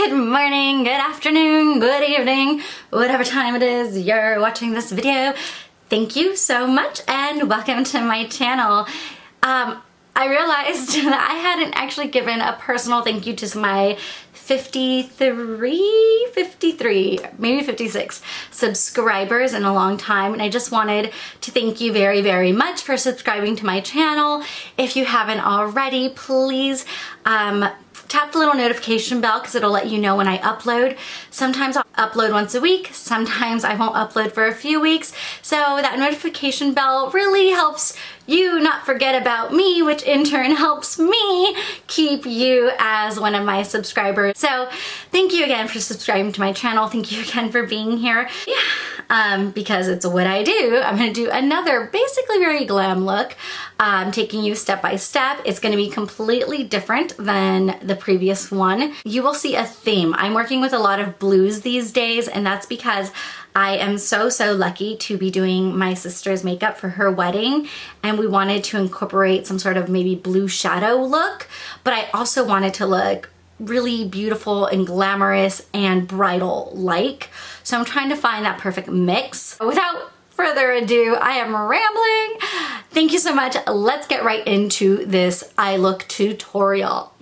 Good morning, good afternoon, good evening, whatever time it is you're watching this video. Thank you so much and welcome to my channel. I realized that I hadn't actually given a personal thank you to my 53, maybe 56 subscribers in a long time, and I just wanted to thank you very, very much for subscribing to my channel. If you haven't already, please tap the little notification bell because it'll let you know when I upload. Sometimes I'll upload once a week, sometimes I won't upload for a few weeks, so that notification bell really helps you not forget about me, which in turn helps me keep you as one of my subscribers. So thank you again for subscribing to my channel. Thank you again for being here. Because it's what I do, I'm gonna do another basically very glam look, taking you step by step. It's gonna be completely different than the previous one. You will see a theme. I'm working with a lot of blues these days, and that's because I am so lucky to be doing my sister's makeup for her wedding, and we wanted to incorporate some sort of maybe blue shadow look, but I also wanted to look really beautiful and glamorous and bridal-like. So I'm trying to find that perfect mix. Without further ado, I am rambling. Thank you so much. Let's get right into this eye look tutorial.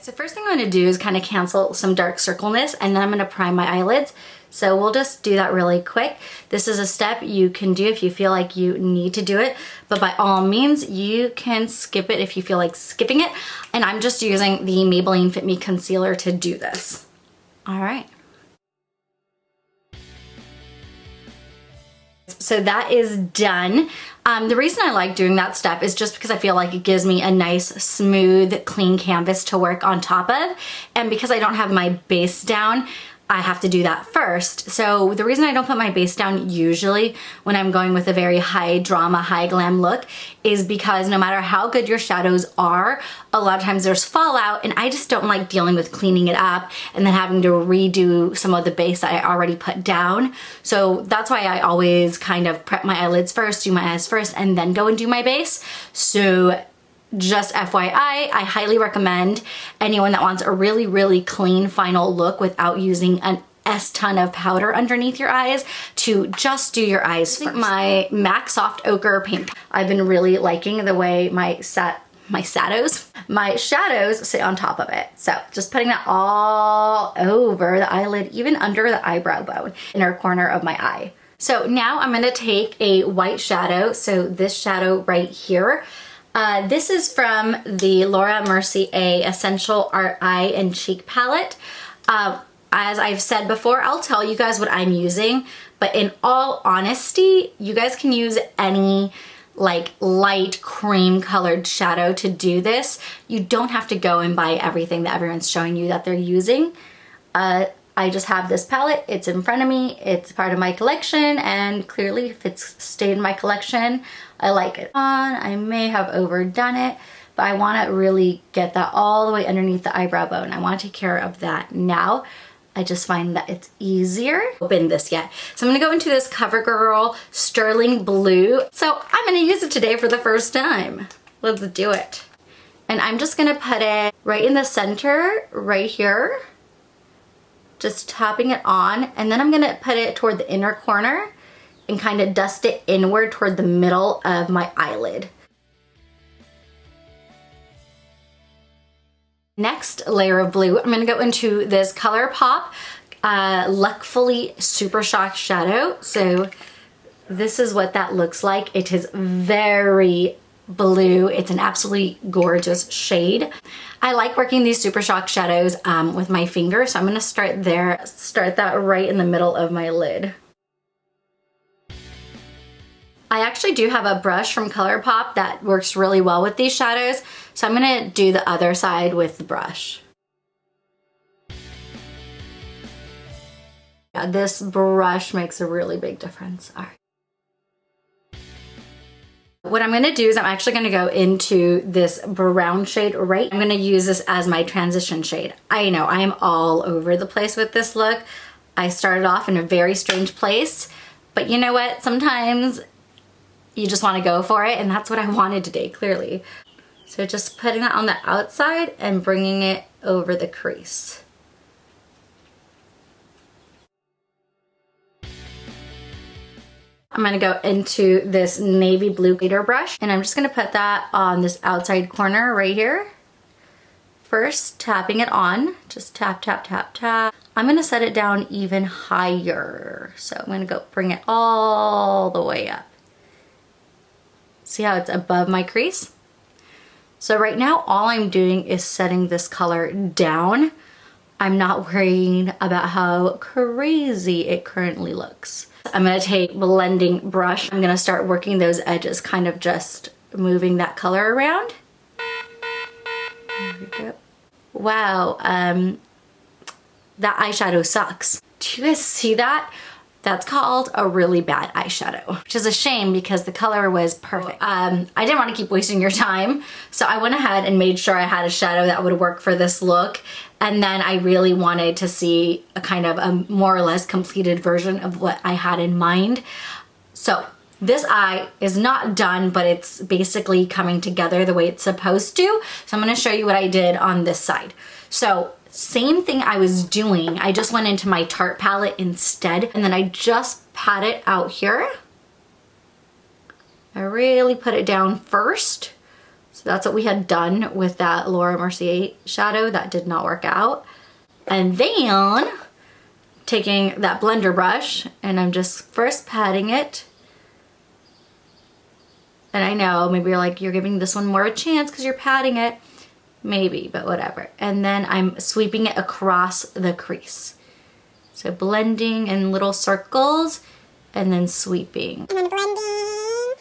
So first thing I'm gonna do is kind of cancel some dark circleness, and then I'm gonna prime my eyelids. So we'll just do that really quick. This is a step you can do if you feel like you need to do it, but by all means, you can skip it if you feel like skipping it. And I'm just using the Maybelline Fit Me Concealer to do this. All right. So that is done. The reason I like doing that step is just because I feel like it gives me a nice, smooth, clean canvas to work on top of. And because I don't have my base down, I have to do that first. So the reason I don't put my base down usually when I'm going with a very high drama, high glam look is because no matter how good your shadows are, a lot of times there's fallout, and I just don't like dealing with cleaning it up and then having to redo some of the base that I already put down. So that's why I always kind of prep my eyelids first, do my eyes first, and then go and do my base. So just FYI, I highly recommend anyone that wants a really clean final look without using an S-ton of powder underneath your eyes to just do your eyes first. My MAC Soft Ochre paint. I've been really liking the way my shadows sit on top of it. So just putting that all over the eyelid, even under the eyebrow bone, inner corner of my eye. So now I'm gonna take a white shadow, so this shadow right here. This is from the Laura Mercier Essential Art Eye and Cheek Palette. As I've said before, I'll tell you guys what I'm using, but in all honesty, you guys can use any like light cream colored shadow to do this. You don't have to go and buy everything that everyone's showing you that they're using. I just have this palette, it's in front of me, it's part of my collection, and clearly if it's stayed in my collection, I like it. I may have overdone it, but I wanna really get that all the way underneath the eyebrow bone. I wanna take care of that now. I just find that it's easier. Open this yet. So I'm gonna go into this CoverGirl Sterling Blue. So I'm gonna use it today for the first time. Let's do it. And I'm just gonna put it right in the center, right here. Just topping it on, and then I'm gonna put it toward the inner corner and kind of dust it inward toward the middle of my eyelid. Next layer of blue, I'm gonna go into this ColourPop Luckfully Super Shock Shadow. So this is what that looks like. It is very blue. It's an absolutely gorgeous shade. I like working these Super Shock shadows with my finger, so I'm gonna start there, start that right in the middle of my lid. I actually do have a brush from ColourPop that works really well with these shadows, so I'm gonna do the other side with the brush. Yeah, this brush makes a really big difference. All right. What I'm gonna do is I'm actually gonna go into this brown shade right. I'm gonna use this as my transition shade. I know, I am all over the place with this look. I started off in a very strange place, but you know what? Sometimes you just wanna go for it, and that's what I wanted today, clearly. So just putting that on the outside and bringing it over the crease. I'm gonna go into this navy blue glitter brush and I'm just gonna put that on this outside corner right here. First, tapping it on, just tap, tap, tap, tap. I'm gonna set it down even higher. So I'm gonna go bring it all the way up. See how it's above my crease? So right now, all I'm doing is setting this color down. I'm not worrying about how crazy it currently looks. I'm gonna take a blending brush. I'm gonna start working those edges, kind of just moving that color around. There we go. Wow, that eyeshadow sucks. Do you guys see that? That's called a really bad eyeshadow, which is a shame because the color was perfect. I didn't want to keep wasting your time, so I went ahead and made sure I had a shadow that would work for this look. And then I really wanted to see a kind of a more or less completed version of what I had in mind. So this eye is not done, but it's basically coming together the way it's supposed to. So I'm gonna show you what I did on this side. So same thing I was doing, I just went into my Tarte palette instead, and then I just pat it out here. I really put it down first. So that's what we had done with that Laura Mercier shadow. That did not work out. And then taking that blender brush and I'm just first patting it. And I know maybe you're like, you're giving this one more a chance because you're patting it. Maybe, but whatever. And then I'm sweeping it across the crease. So blending in little circles and then sweeping. And then blending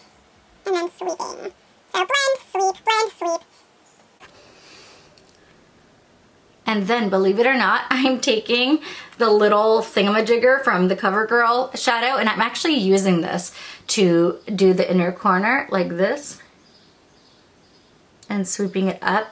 and then sweeping. So blend, sweep. And then, believe it or not, I'm taking the little thingamajigger from the CoverGirl shadow and I'm actually using this to do the inner corner like this and sweeping it up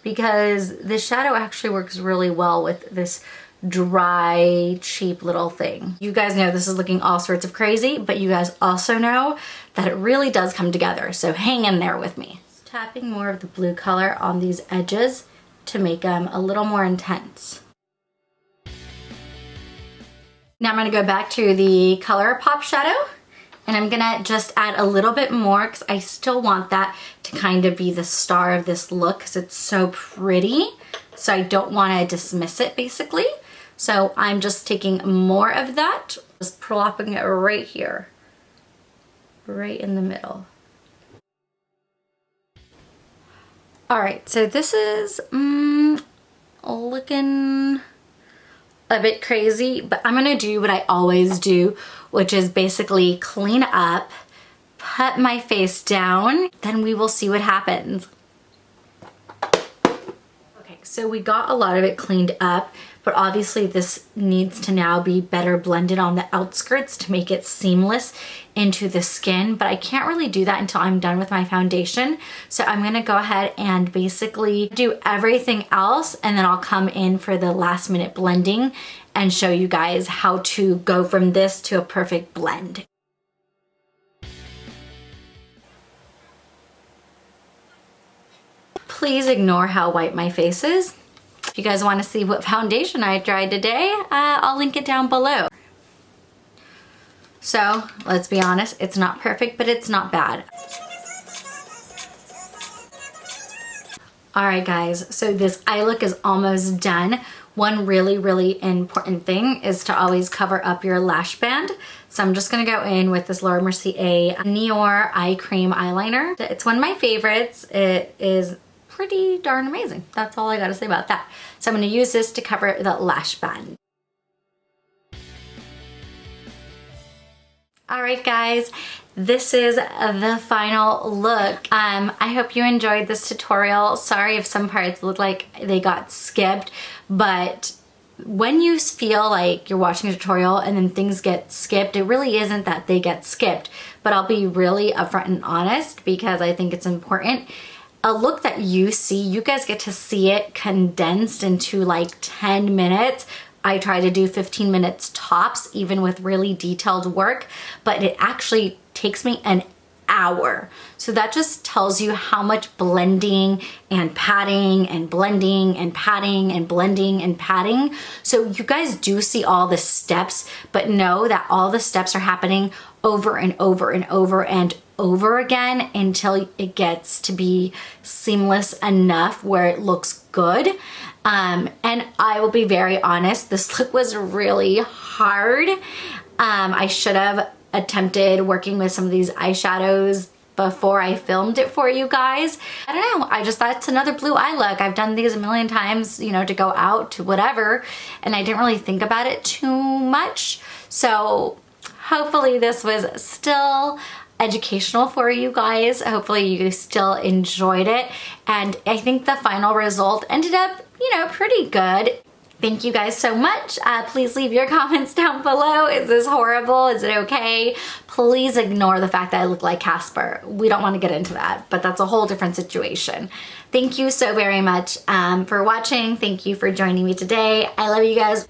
because this shadow actually works really well with this dry, cheap little thing. You guys know this is looking all sorts of crazy, but you guys also know that it really does come together, so hang in there with me. Just tapping more of the blue color on these edges to make them a little more intense. Now I'm gonna go back to the ColourPop shadow and I'm gonna just add a little bit more because I still want that to kind of be the star of this look because it's so pretty. So I don't wanna dismiss it basically. So I'm just taking more of that, just plopping it right here, right in the middle. All right, so this is looking a bit crazy, but I'm gonna do what I always do, which is basically clean up, put my face down, then we will see what happens. Okay, so we got a lot of it cleaned up, but obviously this needs to now be better blended on the outskirts to make it seamless into the skin, but I can't really do that until I'm done with my foundation. So I'm gonna go ahead and basically do everything else and then I'll come in for the last minute blending and show you guys how to go from this to a perfect blend. Please ignore how white my face is. If you guys want to see what foundation I tried today, I'll link it down below. So let's be honest, it's not perfect, but it's not bad. All right guys, so this eye look is almost done. One really important thing is to always cover up your lash band. So I'm just gonna go in with this Laura Mercier Noir Eye Cream Eyeliner. It's one of my favorites. It is pretty darn amazing. That's all I gotta say about that. So I'm gonna use this to cover the lash band. All right guys, this is the final look. I hope you enjoyed this tutorial. Sorry if some parts look like they got skipped, but when you feel like you're watching a tutorial and then things get skipped, it really isn't that they get skipped, but I'll be really upfront and honest because I think it's important. A look that you see, you guys get to see it condensed into like 10 minutes. I try to do 15 minutes tops, even with really detailed work, but it actually takes me an hour. So that just tells you how much blending and patting and blending and patting and blending and patting. So you guys do see all the steps, but know that all the steps are happening over and over and over and over again until it gets to be seamless enough where it looks good. And I will be very honest, this look was really hard. I should have attempted working with some of these eyeshadows before I filmed it for you guys. I don't know, I just thought it's another blue eye look. I've done these a million times, you know, to go out, to whatever, and I didn't really think about it too much. So hopefully this was still educational for you guys. Hopefully you still enjoyed it. And I think the final result ended up, you know, pretty good. Thank you guys so much. Please leave your comments down below. Is this horrible? Is it okay? Please ignore the fact that I look like Casper. We don't want to get into that, but that's a whole different situation. Thank you so very much for watching. Thank you for joining me today. I love you guys.